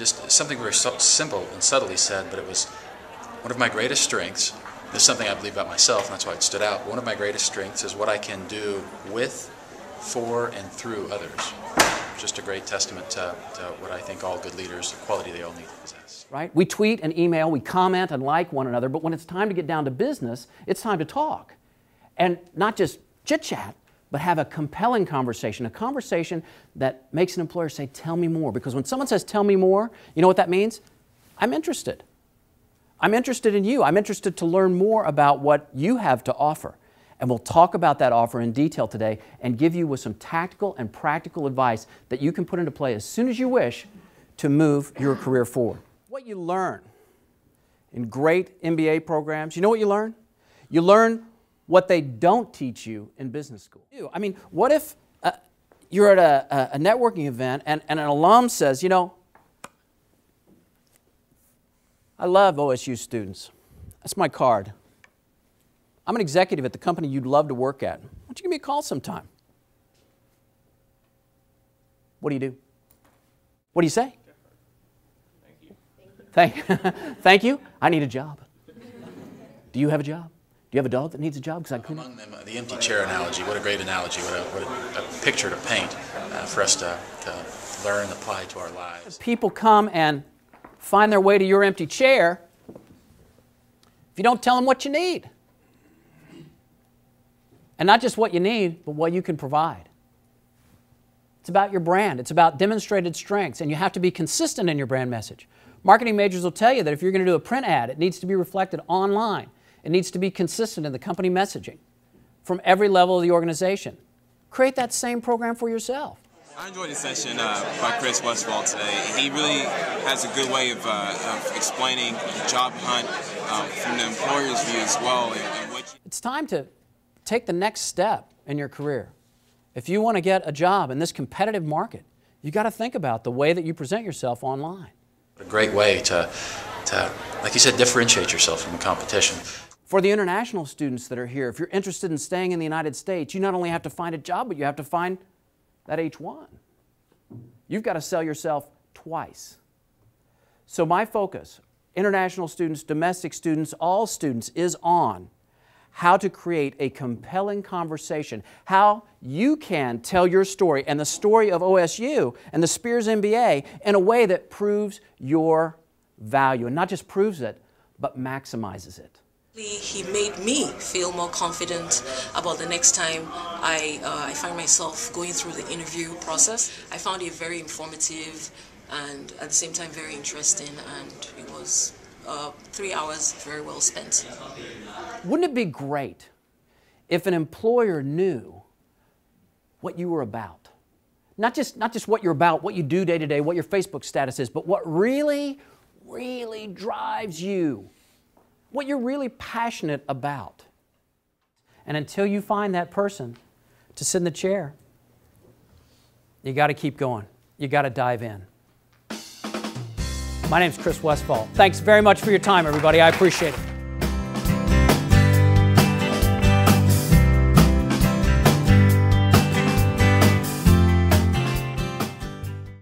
just something very simple and subtly said, but it was one of my greatest strengths. This is something I believe about myself, and that's why it stood out. One of my greatest strengths is what I can do with, for, and through others. It's just a great testament to what I think all good leaders, the quality they all need to possess. Right? We tweet and email, we comment and like one another, but when it's time to get down to business, it's time to talk. And not just chit-chat, but have a compelling conversation, a conversation that makes an employer say, tell me more. Because when someone says, tell me more, you know what that means? I'm interested. I'm interested in you. I'm interested to learn more about what you have to offer. And we'll talk about that offer in detail today and give you with some tactical and practical advice that you can put into play as soon as you wish to move your career forward. What you learn in great MBA programs, you know what you learn? You learn what they don't teach you in business school. I mean, what if you're at a networking event and an alum says, you know, I love OSU students. That's my card. I'm an executive at the company you'd love to work at. Why don't you give me a call sometime? What do you do? What do you say? Thank you. Thank you. I need a job. Do you have a job? Do you have a dog that needs a job? Among them, the empty chair analogy, what a great analogy, what a picture to paint for us to learn and apply to our lives. People come and find their way to your empty chair if you don't tell them what you need. And not just what you need, but what you can provide. It's about your brand. It's about demonstrated strengths, and you have to be consistent in your brand message. Marketing majors will tell you that if you're going to do a print ad, it needs to be reflected online. It needs to be consistent in the company messaging from every level of the organization. Create that same program for yourself. I enjoyed the session by Chris Westfall today. He really has a good way of explaining the job hunt from the employer's view as well. It's time to take the next step in your career. If you want to get a job in this competitive market, you've got to think about the way that you present yourself online. A great way to, like you said, differentiate yourself from the competition. For the international students that are here, if you're interested in staying in the United States, you not only have to find a job, but you have to find that H1. You've got to sell yourself twice. So my focus, international students, domestic students, all students, is on how to create a compelling conversation, how you can tell your story and the story of OSU and the Spears MBA in a way that proves your value, and not just proves it, but maximizes it. He made me feel more confident about the next time I find myself going through the interview process. I found it very informative and at the same time very interesting, and it was 3 hours very well spent. Wouldn't it be great if an employer knew what you were about? Not just what you're about, what you do day to day, what your Facebook status is, but what really drives you, what you're really passionate about. And until you find that person to sit in the chair, you got to keep going. You got to dive in. My name's Chris Westfall. Thanks very much for your time, everybody. I appreciate it.